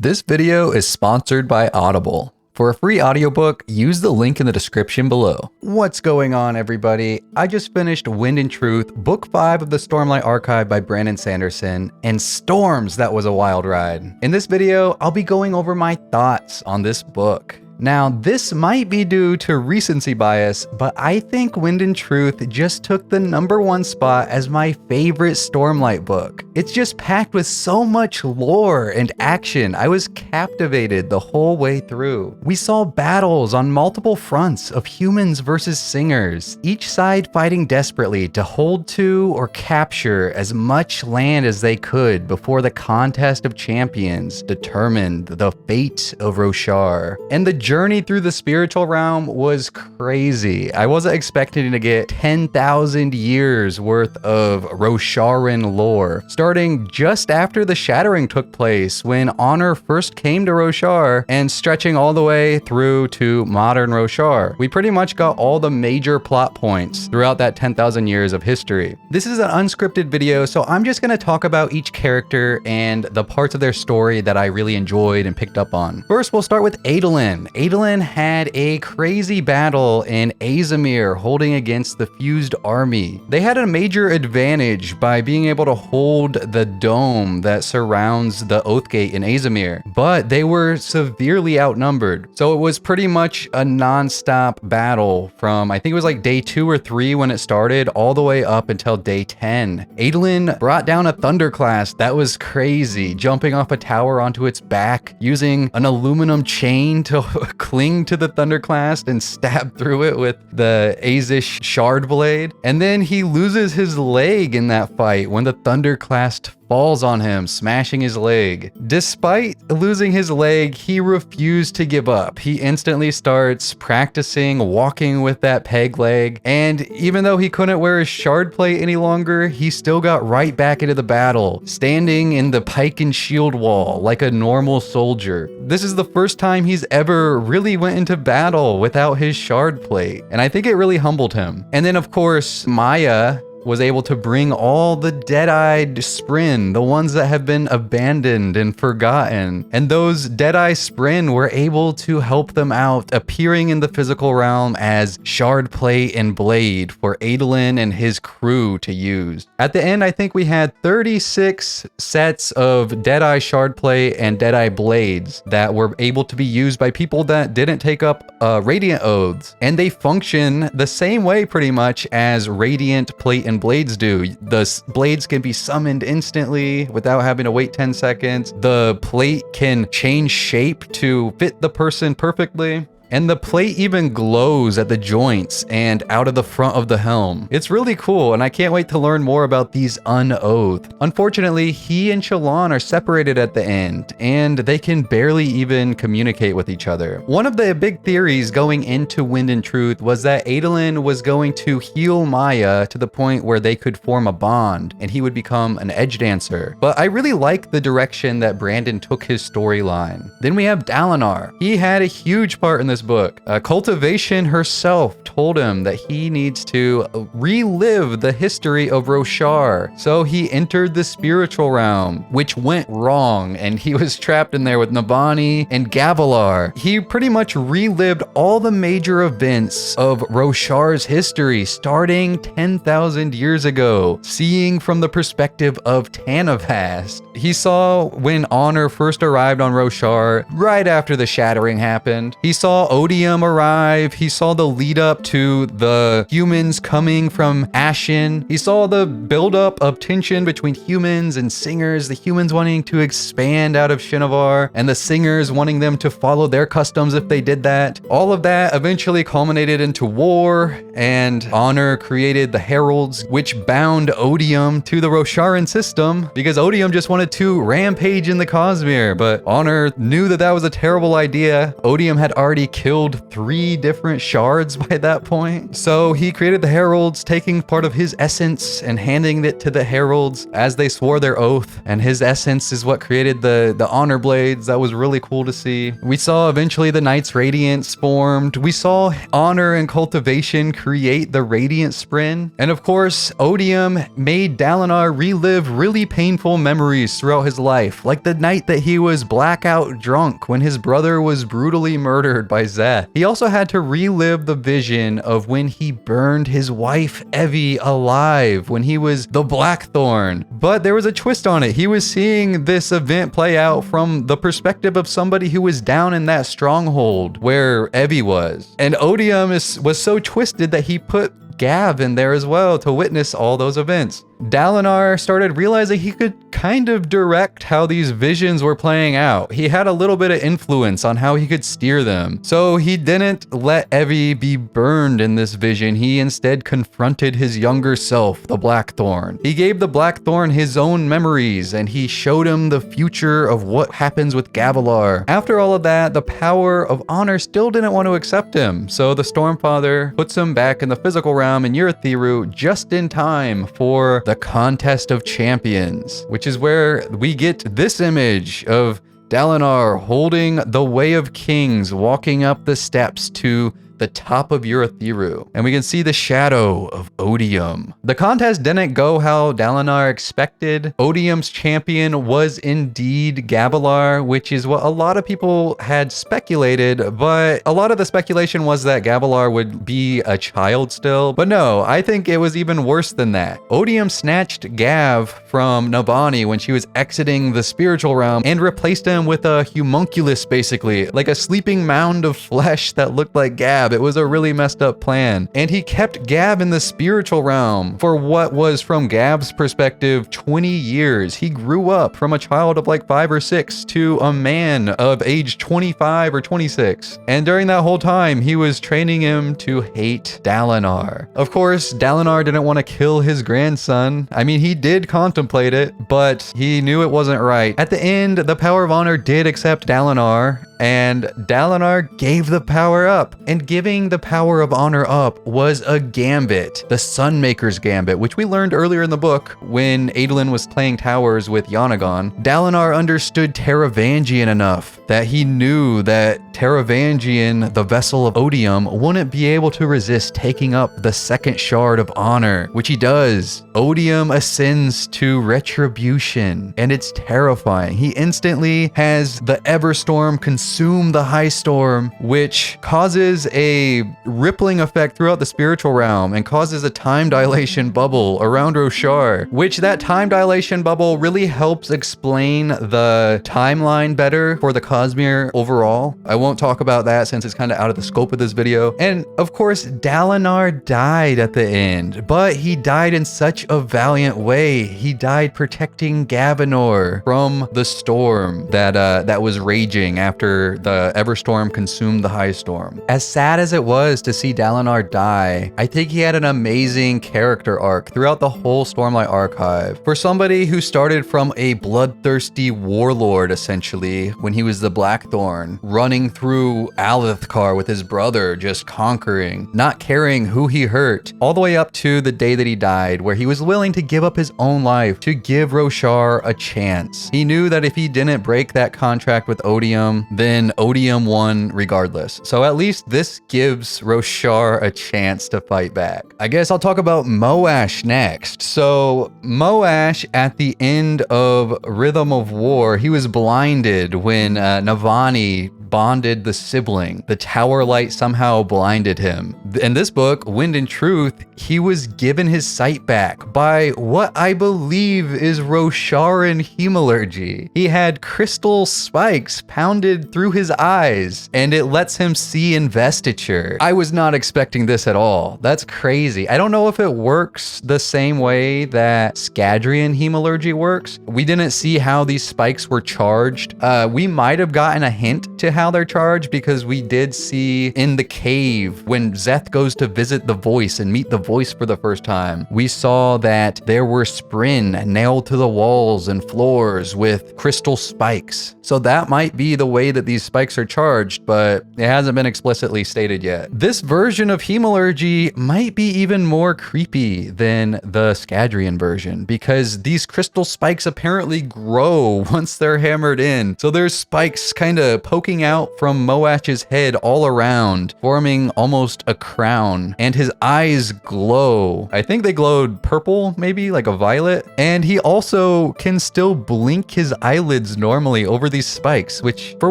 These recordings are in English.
This video is sponsored by Audible. For a free audiobook, use the link in the description below. What's going on, everybody? I just finished Wind and Truth, Book 5 of the Stormlight Archive by Brandon Sanderson, and Storms, that was a wild ride. In this video, I'll be going over my thoughts on this book. Now, this might be due to recency bias, but I think Wind and Truth just took the #1 spot as my favorite Stormlight book. It's just packed with so much lore and action. I was captivated the whole way through. We saw battles on multiple fronts of humans versus singers, each side fighting desperately to hold to or capture as much land as they could before the contest of champions determined the fate of Roshar. And the journey through the spiritual realm was crazy. I wasn't expecting to get 10,000 years worth of Rosharan lore, starting just after the Shattering took place when Honor first came to Roshar and stretching all the way through to modern Roshar. We pretty much got all the major plot points throughout that 10,000 years of history. This is an unscripted video, so I'm just going to talk about each character and the parts of their story that I really enjoyed and picked up on. First, we'll start with Adolin. Adolin had a crazy battle in Azimir holding against the fused army. They had a major advantage by being able to hold the dome that surrounds the Oathgate in Azimir, but they were severely outnumbered. So it was pretty much a non-stop battle from, I think it was like day 2 or 3 when it started, all the way up until day 10. Adolin brought down a Thunderclast that was crazy, jumping off a tower onto its back, using an aluminum chain to cling to the Thunderclast and stab through it with the Azish Shard blade. And then he loses his leg in that fight when the Thunderclast falls on him, smashing his leg. Despite losing his leg, he refused to give up. He instantly starts practicing walking with that peg leg, and even though he couldn't wear his Shardplate any longer, he still got right back into the battle, standing in the pike and shield wall like a normal soldier. This is the first time he's ever really went into battle without his Shardplate, and I think it really humbled him. And then of course, Maya was able to bring all the dead-eyed Spren, the ones that have been abandoned and forgotten. And those dead-eye Spren were able to help them out, appearing in the physical realm as Shardplate and Blade for Adolin and his crew to use. At the end, I think we had 36 sets of dead-eye Shardplate and dead-eye Blades that were able to be used by people that didn't take up Radiant Oaths. And they function the same way pretty much as Radiant Plate and Blades do. The blades can be summoned instantly without having to wait 10 seconds. The plate can change shape to fit the person perfectly. And the plate even glows at the joints and out of the front of the helm. It's really cool, and I can't wait to learn more about these unoathed. Unfortunately, he and Shallan are separated at the end, and they can barely even communicate with each other. One of the big theories going into Wind and Truth was that Adolin was going to heal Maya to the point where they could form a bond, and he would become an edge dancer. But I really like the direction that Brandon took his storyline. Then we have Dalinar. He had a huge part in this book. Cultivation herself told him that he needs to relive the history of Roshar. So he entered the spiritual realm, which went wrong, and he was trapped in there with Navani and Gavilar. He pretty much relived all the major events of Roshar's history, starting 10,000 years ago, seeing from the perspective of Tanavast. He saw when Honor first arrived on Roshar, right after the Shattering happened. He saw Odium arrive. He saw the lead up to the humans coming from Ashen. He saw the buildup of tension between humans and singers, the humans wanting to expand out of Shinovar, and the singers wanting them to follow their customs if they did that. All of that eventually culminated into war, and Honor created the Heralds, which bound Odium to the Rosharan system, because Odium just wanted to rampage in the Cosmere, but Honor knew that that was a terrible idea. Odium had already killed 3 different shards by that point. So he created the heralds, taking part of his essence and handing it to the heralds as they swore their oath. And his essence is what created the honor blades. That was really cool to see. We saw eventually the Knights Radiance formed. We saw Honor and Cultivation create the Radiant Spren. And of course, Odium made Dalinar relive really painful memories throughout his life, like the night that he was blackout drunk when his brother was brutally murdered by Szeth. He also had to relive the vision of when he burned his wife Evie alive when he was the Blackthorn. But there was a twist on it. He was seeing this event play out from the perspective of somebody who was down in that stronghold where Evie was. And Odium was so twisted that he put Gav in there as well to witness all those events. Dalinar started realizing he could kind of direct how these visions were playing out. He had a little bit of influence on how he could steer them. So he didn't let Evie be burned in this vision. He instead confronted his younger self, the Blackthorn. He gave the Blackthorn his own memories, and he showed him the future of what happens with Gavilar. After all of that, the power of honor still didn't want to accept him. So the Stormfather puts him back in the physical realm in Urithiru just in time for the Contest of Champions, which is where we get this image of Dalinar holding the Way of Kings, walking up the steps to the top of Urithiru, and we can see the shadow of Odium. The contest didn't go how Dalinar expected. Odium's champion was indeed Gavilar, which is what a lot of people had speculated, but a lot of the speculation was that Gavilar would be a child still. But no, I think it was even worse than that. Odium snatched Gav from Navani when she was exiting the spiritual realm and replaced him with a homunculus, basically, like a sleeping mound of flesh that looked like Gav. It was a really messed up plan. And he kept Gav in the spiritual realm for what was, from Gav's perspective, 20 years. He grew up from a child of like 5 or 6 to a man of age 25 or 26. And during that whole time, he was training him to hate Dalinar. Of course, Dalinar didn't want to kill his grandson. I mean, he did contemplate it, but he knew it wasn't right. At the end, the Power of Honor did accept Dalinar, and Dalinar gave the power up. And giving the Power of Honor up was a gambit, the Sunmaker's Gambit, which we learned earlier in the book when Adolin was playing towers with Yanagon. Dalinar understood Taravangian enough that he knew that Taravangian, the vessel of Odium, wouldn't be able to resist taking up the second shard of honor, which he does. Odium ascends to Retribution, and it's terrifying. He instantly has the Everstorm consume the High Storm, which causes a rippling effect throughout the spiritual realm and causes a time dilation bubble around Roshar, which that time dilation bubble really helps explain the timeline better for the Cosmere overall. I won't talk about that since it's kind of out of the scope of this video. And of course, Dalinar died at the end, but he died in such a valiant way. He died protecting Gavinor from the storm that was raging after the Everstorm consumed the High Storm. As sad as it was to see Dalinar die, I think he had an amazing character arc throughout the whole Stormlight Archive. For somebody who started from a bloodthirsty warlord, essentially, when he was the Blackthorn, running through Alethkar with his brother, just conquering, not caring who he hurt, all the way up to the day that he died, where he was willing to give up his own life to give Roshar a chance. He knew that if he didn't break that contract with Odium, then Odium won regardless. So at least this gives Roshar a chance to fight back. I guess I'll talk about Moash next. So Moash, at the end of Rhythm of War, he was blinded when Navani bonded the sibling. The tower light somehow blinded him. In this book, Wind and Truth, he was given his sight back by what I believe is Rosharan hemalurgy. He had crystal spikes pounded through his eyes, and it lets him see investiture. I was not expecting this at all. That's crazy. I don't know if it works the same way that Scadrian hemalurgy works. We didn't see how these spikes were charged. We might have gotten a hint to how they're charged because we did see in the cave when Szeth goes to visit the voice and meet the voice for the first time, we saw that there were sprin nailed to the walls and floors with crystal spikes. So that might be the way that these spikes are charged, but it hasn't been explicitly stated yet. This version of Hemalurgy might be even more creepy than the Scadrian version because these crystal spikes apparently grow once they're hammered in. So there's spikes kind of poking out from Moash's head all around, forming almost a crown, and his eyes glow. I think they glowed purple, maybe like a violet. And he also can still blink his eyelids normally over these spikes, which for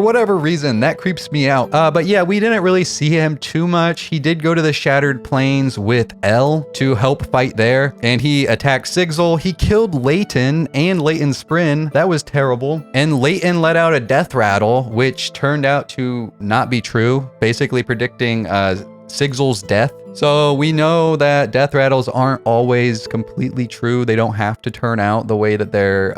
whatever reason, that creeps me out. But yeah, we didn't really see him too much. He did go to the Shattered Plains with El to help fight there, and he attacked Sigzil. He killed Leighton and Leighton's Sprin. That was terrible. And Leighton let out a death rattle, which turned out to not be true, basically predicting Sigzil's death. So we know that death rattles aren't always completely true. They don't have to turn out the way that they're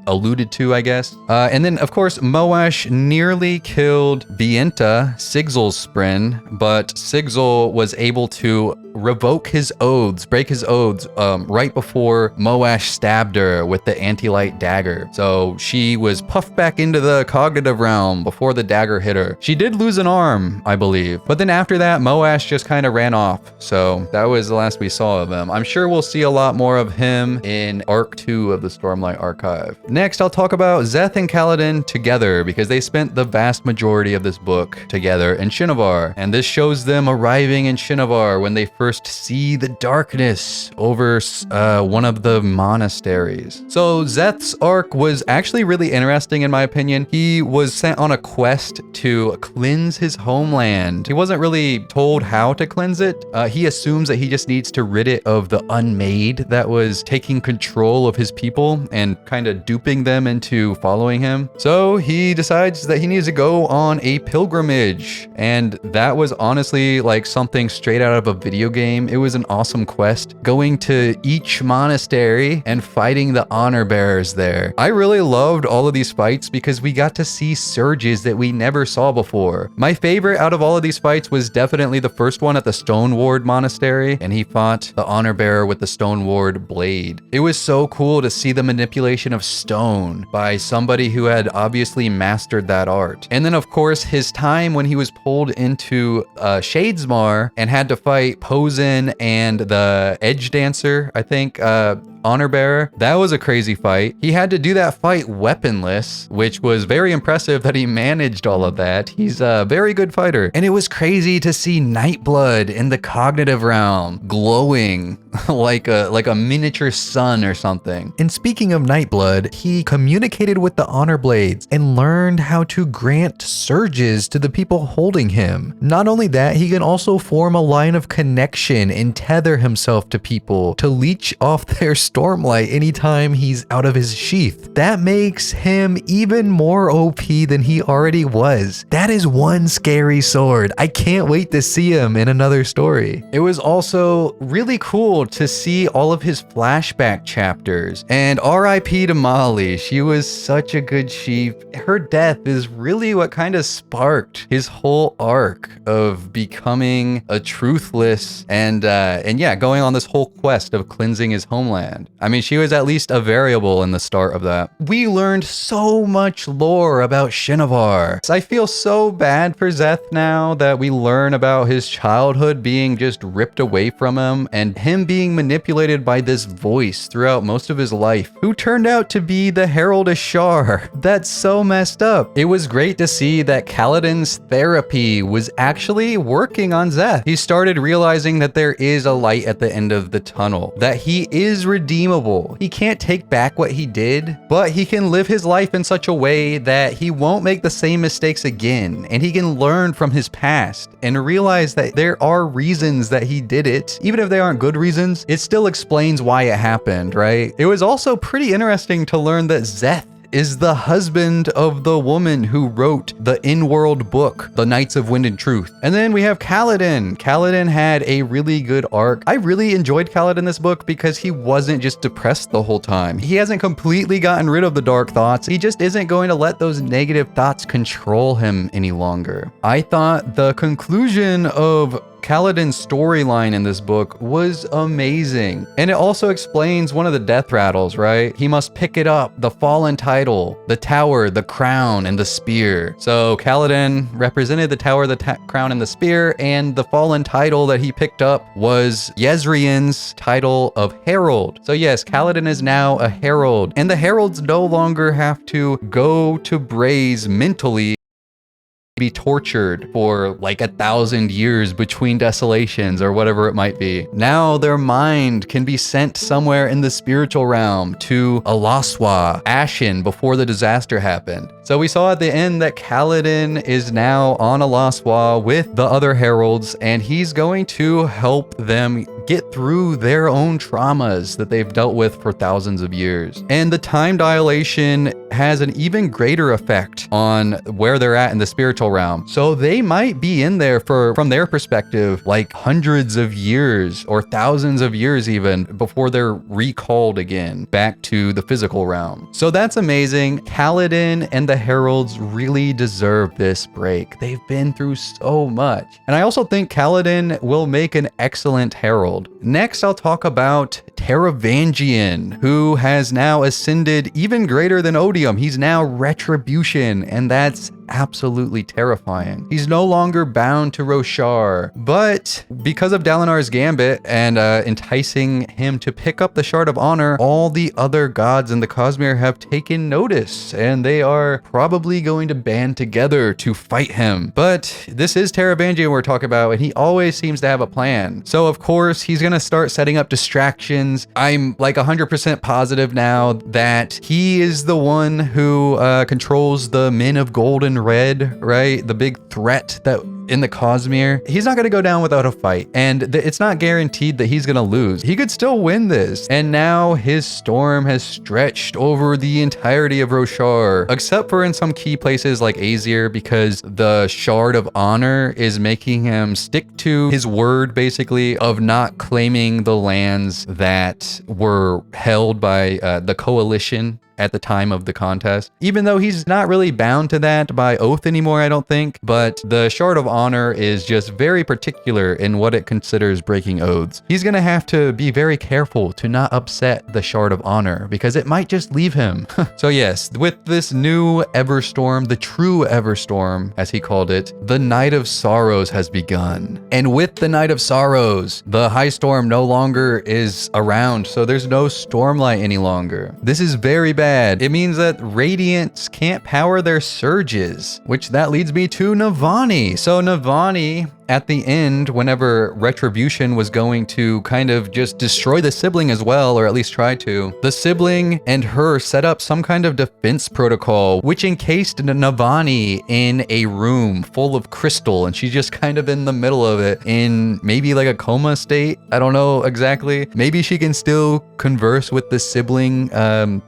alluded to, I guess. And then, of course, Moash nearly killed Vienta, Sigzil's Sprin, but Sigzil was able to revoke his oaths, break his oaths, right before Moash stabbed her with the anti-light dagger. So she was puffed back into the cognitive realm before the dagger hit her. She did lose an arm, I believe. But then after that, Moash just kind of ran off. So that was the last we saw of him. I'm sure we'll see a lot more of him in Arc 2 of the Stormlight Archive. Next, I'll talk about Szeth and Kaladin together because they spent the vast majority of this book together in Shinovar. And this shows them arriving in Shinovar when they first see the darkness over one of the monasteries. So Szeth's arc was actually really interesting in my opinion. He was sent on a quest to cleanse his homeland. He wasn't really told how to cleanse it. He assumes that he just needs to rid it of the unmade that was taking control of his people and kind of duping them into following him. So he decides that he needs to go on a pilgrimage. And that was honestly like something straight out of a video game. It was an awesome quest, going to each monastery and fighting the honor bearers there. I really loved all of these fights because we got to see surges that we never saw before. My favorite out of all of these fights was definitely the first one at the Stone Ward Monastery, and he fought the honor bearer with the Stone Ward blade. It was so cool to see the manipulation of stone by somebody who had obviously mastered that art. And then of course his time when he was pulled into Shadesmar and had to fight Posen and the Edge Dancer, I think, honor bearer. That was a crazy fight. He had to do that fight weaponless, which was very impressive that he managed all of that. He's a very good fighter. And it was crazy to see Nightblood in the cognitive realm glowing like a miniature sun or something. And speaking of Nightblood, he communicated with the honor blades and learned how to grant surges to the people holding him. Not only that, he can also form a line of connection and tether himself to people to leech off their Stormlight anytime he's out of his sheath. That makes him even more OP than he already was. That is one scary sword. I can't wait to see him in another story. It was also really cool to see all of his flashback chapters. And RIP to Molli. She was such a good sheep. Her death is really what kind of sparked his whole arc of becoming a truthless and yeah, going on this whole quest of cleansing his homeland. I mean, she was at least a variable in the start of that. We learned so much lore about Shinovar. I feel so bad for Szeth now that we learn about his childhood being just ripped away from him and him being manipulated by this voice throughout most of his life, who turned out to be the Herald Ashar. That's so messed up. It was great to see that Kaladin's therapy was actually working on Szeth. He started realizing that there is a light at the end of the tunnel, that he is redeemable. He can't take back what he did, but he can live his life in such a way that he won't make the same mistakes again, and he can learn from his past and realize that there are reasons that he did it. Even if they aren't good reasons, it still explains why it happened, right? It was also pretty interesting to learn that Szeth is the husband of the woman who wrote the in-world book, The Knights of Wind and Truth. And then we have Kaladin. Kaladin had a really good arc. I really enjoyed Kaladin this book because he wasn't just depressed the whole time. He hasn't completely gotten rid of the dark thoughts. He just isn't going to let those negative thoughts control him any longer. I thought the conclusion of Kaladin's storyline in this book was amazing. And it also explains one of the death rattles, right? He must pick it up, the fallen title, the tower, the crown, and the spear. So Kaladin represented the tower, the crown, and the spear, and the fallen title that he picked up was Jezrien's title of Herald. So yes, Kaladin is now a herald, and the heralds no longer have to go to Braze mentally, be tortured for like 1,000 years between desolations or whatever it might be. Now their mind can be sent somewhere in the spiritual realm to Alaswa, Ashen, before the disaster happened. So we saw at the end that Kaladin is now on Alaswa with the other heralds, and he's going to help them get through their own traumas that they've dealt with for thousands of years. And the time dilation has an even greater effect on where they're at in the spiritual realm. So they might be in there for, from their perspective, like hundreds of years or thousands of years even before they're recalled again back to the physical realm. So that's amazing. Kaladin and the heralds really deserve this break. They've been through so much. And I also think Kaladin will make an excellent herald. Next, I'll talk about Taravangian, who has now ascended even greater than Odium. He's now Retribution, and that's absolutely terrifying. He's no longer bound to Roshar, but because of Dalinar's gambit and enticing him to pick up the Shard of Honor, all the other gods in the Cosmere have taken notice, and they are probably going to band together to fight him. But this is Taravangian we're talking about, and he always seems to have a plan. So of course, he's gonna start setting up distractions. I'm like 100% positive now that he is the one who controls the Men of Gold and Red, right? The big threat that in the Cosmere. He's not going to go down without a fight, and it's not guaranteed that he's going to lose. He could still win this, and now his storm has stretched over the entirety of Roshar, except for in some key places like Azir, because the Shard of Honor is making him stick to his word, basically, of not claiming the lands that were held by the coalition at the time of the contest, even though he's not really bound to that by oath anymore, I don't think. But the Shard of Honor is just very particular in what it considers breaking oaths. He's gonna have to be very careful to not upset the Shard of Honor, because it might just leave him. So yes, with this new Everstorm, the true Everstorm, as he called it, the Night of Sorrows has begun. And with the Night of Sorrows, the High Storm no longer is around, so there's no Stormlight any longer. This is very bad. It means that Radiants can't power their surges, which that leads me to Navani. So Navani, at the end, whenever Retribution was going to kind of just destroy the sibling as well, or at least try to, the sibling and her set up some kind of defense protocol, which encased Navani in a room full of crystal, and she's just kind of in the middle of it in maybe like a coma state. I don't know exactly. Maybe she can still converse with the sibling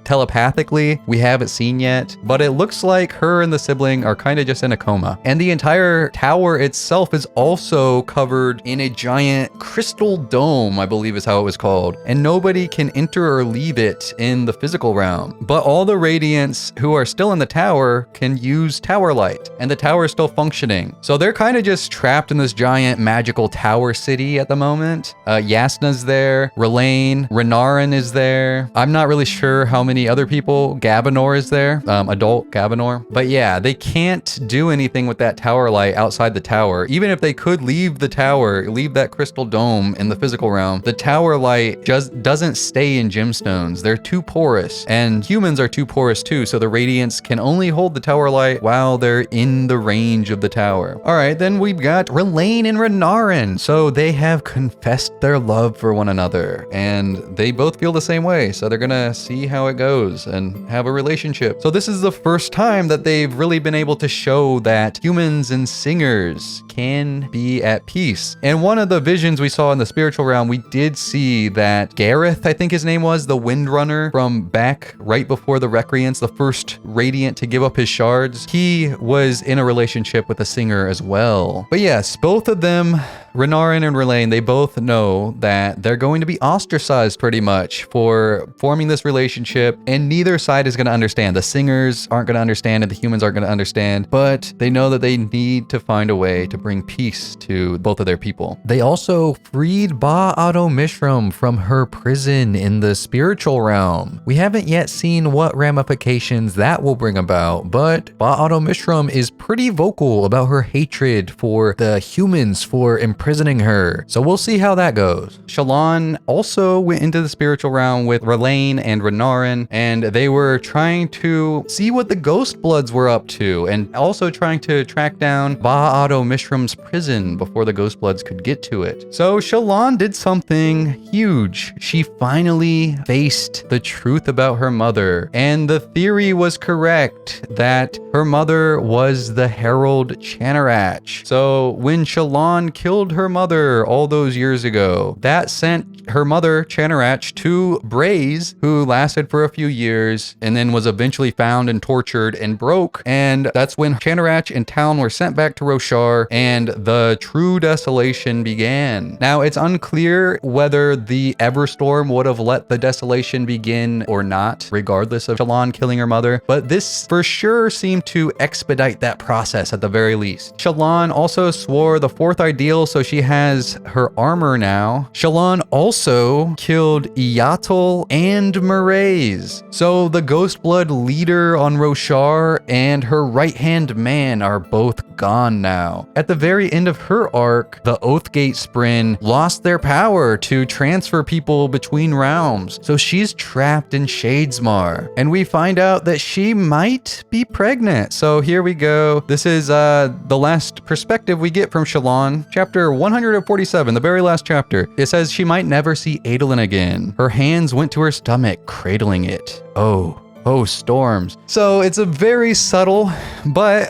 telepathically. We haven't seen yet, but it looks like her and the sibling are kind of just in a coma. And the entire tower itself is also covered in a giant crystal dome, I believe is how it was called, and nobody can enter or leave it in the physical realm. But all the Radiants who are still in the tower can use tower light, and the tower is still functioning. So they're kind of just trapped in this giant magical tower city at the moment. Yasna's there, Rlain, Renarin is there. I'm not really sure how many other people. Gabanor is there, adult Gabanor. But yeah, they can't do anything with that tower light outside the tower. Even if they could leave the tower, leave that crystal dome in the physical realm, the tower light just doesn't stay in gemstones. They're too porous, and humans are too porous too, so the Radiants can only hold the tower light while they're in the range of the tower. All right, then we've got Rlain and Renarin. So they have confessed their love for one another, and they both feel the same way, so they're gonna see how it goes and have a relationship. So this is the first time that they've really been able to show that humans and singers can can be at peace. And one of the visions we saw in the spiritual realm, we did see that Gareth, I think his name was, the Windrunner from back right before the Recreants, the first Radiant to give up his shards, he was in a relationship with a singer as well. But yes, both of them, Renarin and Rlain, they both know that they're going to be ostracized pretty much for forming this relationship, and neither side is going to understand. The singers aren't going to understand and the humans aren't going to understand, but they know that they need to find a way to bring peace to both of their people. They also freed Ba-Ado Mishram from her prison in the spiritual realm. We haven't yet seen what ramifications that will bring about, but Ba-Ado Mishram is pretty vocal about her hatred for the humans for imprisoning her. So we'll see how that goes. Shallan also went into the spiritual realm with Rlain and Renarin, and they were trying to see what the Ghost Bloods were up to, and also trying to track down Ba-Ado Mishram's prison before the Ghost Bloods could get to it. So Shallan did something huge. She finally faced the truth about her mother, and the theory was correct that her mother was the Herald Chanarach. So when Shallan killed her mother all those years ago, that sent her mother Chanarach to Braze, who lasted for a few years and then was eventually found and tortured and broke. And that's when Chanarach and Town were sent back to Roshar and the true desolation began. Now, it's unclear whether the Everstorm would have let the desolation begin or not, regardless of Shallan killing her mother, but this for sure seemed to expedite that process at the very least. Shallan also swore the fourth ideal, so she has her armor now. Shallan also killed Iyatul and Meraze. So the Ghostblood leader on Roshar and her right-hand man are both gone now. At the very end of her arc, the Oathgate Spren lost their power to transfer people between realms. So she's trapped in Shadesmar. And we find out that she might be pregnant. So here we go. This is the last perspective we get from Shallan. Chapter 147, the very last chapter. It says she might never see Adolin again. Her hands went to her stomach, cradling it. Oh, storms. So it's a very subtle, but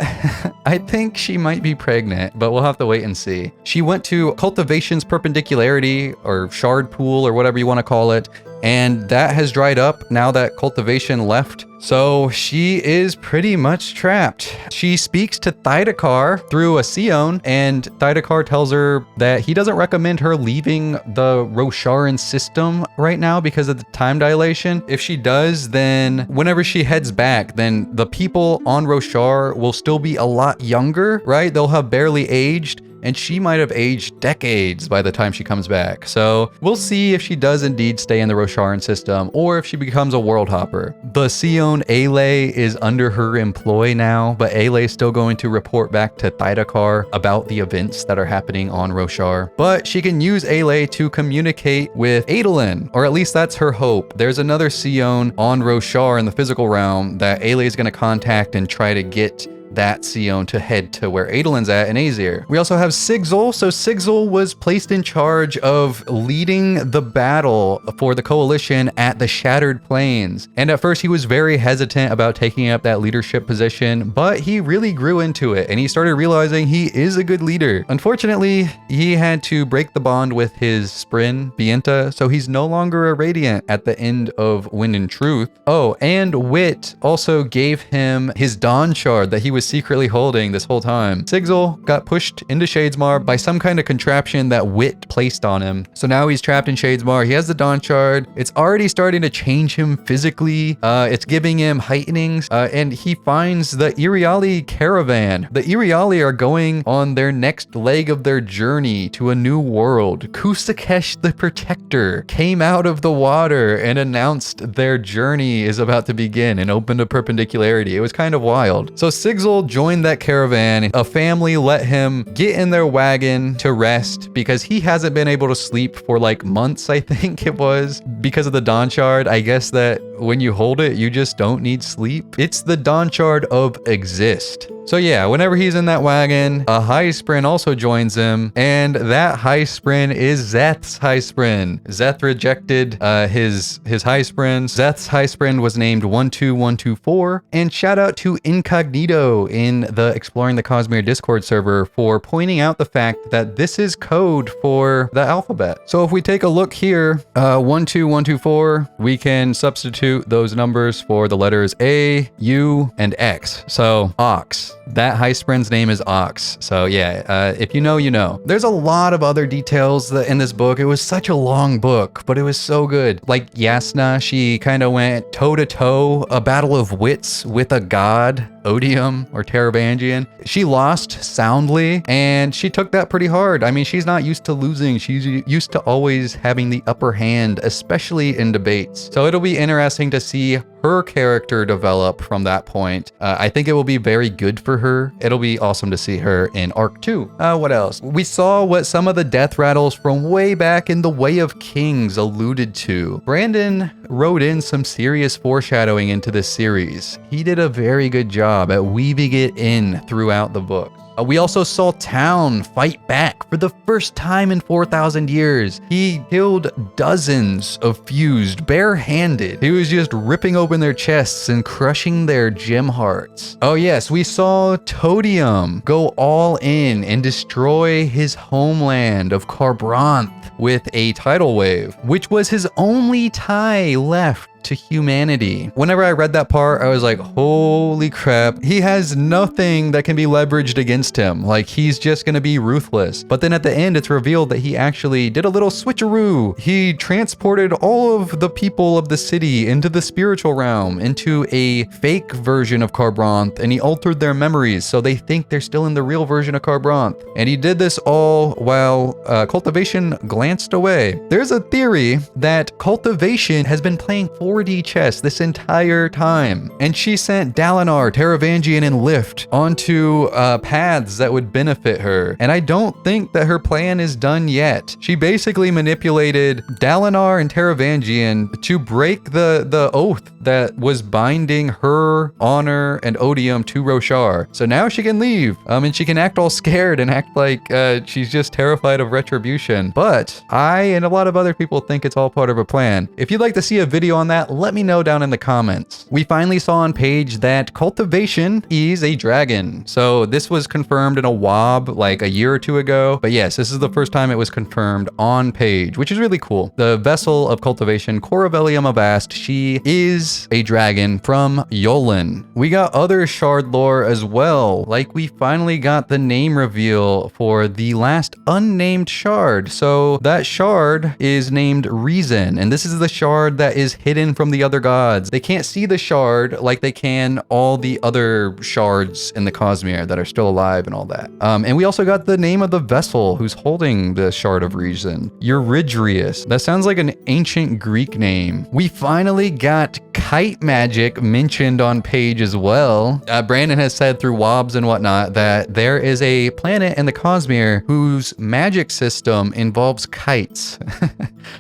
I think she might be pregnant, but we'll have to wait and see. She went to Cultivation's perpendicularity, or shard pool, or whatever you want to call it, and that has dried up now that Cultivation left. So she is pretty much trapped. She speaks to Thydakar through a Sion, and Thydakar tells her that he doesn't recommend her leaving the Rosharan system right now because of the time dilation. If she does, then whenever she heads back, then the people on Roshar will still be a lot younger, right? They'll have barely aged, and she might have aged decades by the time she comes back. So we'll see if she does indeed stay in the Rosharan system or if she becomes a world hopper. The Sion Aele is under her employ now, but Aele is still going to report back to Thydakar about the events that are happening on Roshar. But she can use Aele to communicate with Adolin, or at least that's her hope. There's another Sion on Roshar in the physical realm that Aele is going to contact and try to get that Sion to head to where Adolin's at in Azir. We also have Sigzil. So Sigzil was placed in charge of leading the battle for the coalition at the Shattered Plains. And at first he was very hesitant about taking up that leadership position, but he really grew into it and he started realizing he is a good leader. Unfortunately, he had to break the bond with his Spren, Bienta, so he's no longer a Radiant at the end of Wind and Truth. Oh, and Wit also gave him his Dawn Shard that he was secretly holding this whole time. Sigzil got pushed into Shadesmar by some kind of contraption that Wit placed on him. So now he's trapped in Shadesmar. He has the Dawn Shard. It's already starting to change him physically. It's giving him heightenings, and he finds the Iriali caravan. The Iriali are going on their next leg of their journey to a new world. Kusakesh the Protector came out of the water and announced their journey is about to begin and opened a perpendicularity. It was kind of wild. So Sigzil joined that caravan. A family let him get in their wagon to rest because he hasn't been able to sleep for like months, I think it was, because of the Dawn Shard. I guess that when you hold it, you just don't need sleep. It's the Dawn Shard of Exist. So yeah, whenever he's in that wagon, a High Spren also joins him, and that High Spren is Szeth's High Spren. Szeth rejected his High Spren. Szeth's High Spren was named 12124, and shout out to Incognito in the Exploring the Cosmere Discord server for pointing out the fact that this is code for the alphabet. So if we take a look here, 12124, we can substitute those numbers for the letters A, U, and X. So Ox. That High Spren's name is Ox. So yeah, if you know, you know. There's a lot of other details in this book. It was such a long book, but it was so good. Like Yasna, she kind of went toe-to-toe, a battle of wits with a god, Odium or Taravangian. She lost soundly, and she took that pretty hard. I mean, she's not used to losing. She's used to always having the upper hand, especially in debates. So it'll be interesting to see her character develop from that point. I think it will be very good for her. It'll be awesome to see her in Arc 2. What else? We saw what some of the death rattles from way back in The Way of Kings alluded to. Brandon wrote in some serious foreshadowing into this series. He did a very good job at weaving it in throughout the book. We also saw Town fight back for the first time in 4,000 years. He killed dozens of fused barehanded. He was just ripping open their chests and crushing their gem hearts. Oh yes, we saw Todium go all in and destroy his homeland of Kharbranth with a tidal wave, which was his only tie left to humanity. Whenever I read that part, I was like, holy crap, he has nothing that can be leveraged against him. Like, he's just gonna be ruthless. But then at the end, it's revealed that he actually did a little switcheroo. He transported all of the people of the city into the spiritual realm, into a fake version of Kharbranth, and he altered their memories so they think they're still in the real version of Kharbranth. And he did this all while Cultivation glanced away. There's a theory that Cultivation has been playing 4D chess this entire time, and she sent Dalinar, Taravangian, and Lift onto paths that would benefit her. And I don't think that her plan is done yet. She basically manipulated Dalinar and Taravangian to break the oath that was binding her, Honor, and Odium to Roshar. So now she can leave, and she can act all scared and act like she's just terrified of Retribution. But I and a lot of other people think it's all part of a plan. If you'd like to see a video on that, let me know down in the comments. We finally saw on page that Cultivation is a dragon. So this was confirmed in a WOB like a year or two ago. But yes, this is the first time it was confirmed on page, which is really cool. The vessel of Cultivation, Corabellium Avast, she is a dragon from Yolan. We got other shard lore as well. Like, we finally got the name reveal for the last unnamed shard. So that shard is named Reason, and this is the shard that is hidden from the other gods. They can't see the shard like they can all the other shards in the Cosmere that are still alive and all that. And we also got the name of the vessel who's holding the Shard of Reason, Euridrius. That sounds like an ancient Greek name. We finally got Kite Magic mentioned on page as well. Brandon has said through WOBs and whatnot that there is a planet in the Cosmere whose magic system involves kites.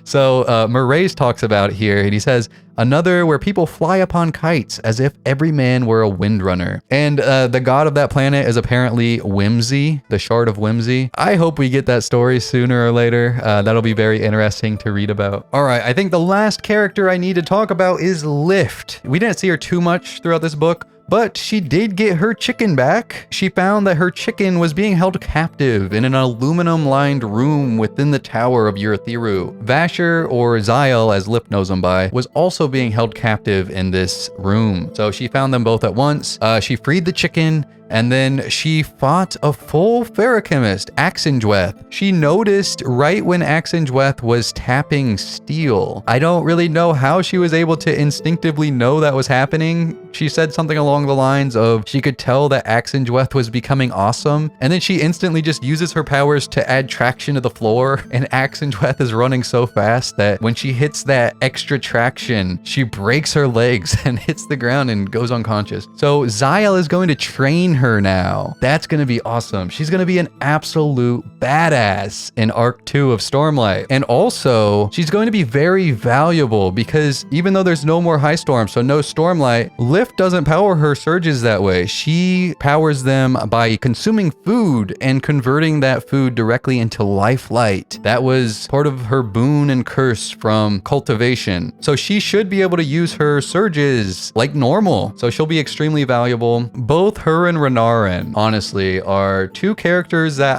So Moraes talks about it here, and he says, another where people fly upon kites as if every man were a windrunner. And the god of that planet is apparently Whimsy, the Shard of Whimsy. I hope we get that story sooner or later. That'll be very interesting to read about. All right, I think the last character I need to talk about is Lift. We didn't see her too much throughout this book, but she did get her chicken back. She found that her chicken was being held captive in an aluminum-lined room within the Tower of Urithiru. Vasher, or Zyle as Lip knows him by, was also being held captive in this room. So she found them both at once. She freed the chicken, and then she fought a full Ferrochemist, Axenjweth. She noticed right when Axenjweth was tapping steel. I don't really know how she was able to instinctively know that was happening. She said something along the lines of she could tell that Axenjweth was becoming awesome, and then she instantly just uses her powers to add traction to the floor, and Axenjweth is running so fast that when she hits that extra traction, she breaks her legs and hits the ground and goes unconscious. So Zyle is going to train her now. That's gonna be awesome. She's gonna be an absolute badass in Arc 2 of Stormlight. And also, she's going to be very valuable because even though there's no more High Storm, so no Stormlight, Lift doesn't power her surges that way. She powers them by consuming food and converting that food directly into life light. That was part of her boon and curse from Cultivation. So she should be able to use her surges like normal. So she'll be extremely valuable. Both her and Renarin, honestly, are two characters that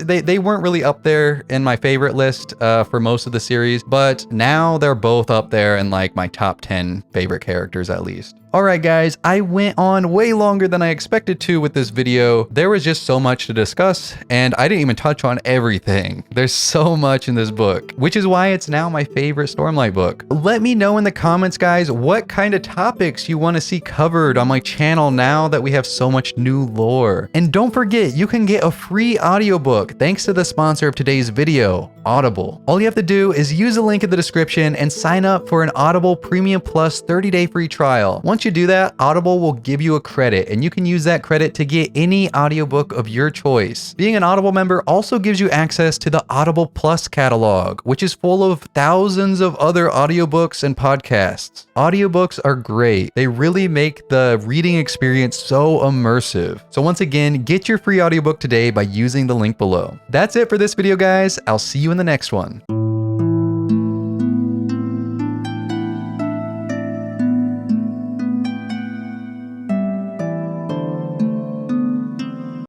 they weren't really up there in my favorite list for most of the series, but now they're both up there in like my top 10 favorite characters at least. Alright guys, I went on way longer than I expected to with this video. There was just so much to discuss, and I didn't even touch on everything. There's so much in this book, which is why it's now my favorite Stormlight book. Let me know in the comments, guys, what kind of topics you want to see covered on my channel now that we have so much new lore. And don't forget, you can get a free audiobook thanks to the sponsor of today's video, Audible. All you have to do is use the link in the description and sign up for an Audible Premium Plus 30-day free trial. Once you do that, Audible will give you a credit, and you can use that credit to get any audiobook of your choice. Being an Audible member also gives you access to the Audible Plus catalog, which is full of thousands of other audiobooks and podcasts. Audiobooks are great. They really make the reading experience so immersive. So once again, get your free audiobook today by using the link below. That's it for this video, guys. I'll see you in the next one.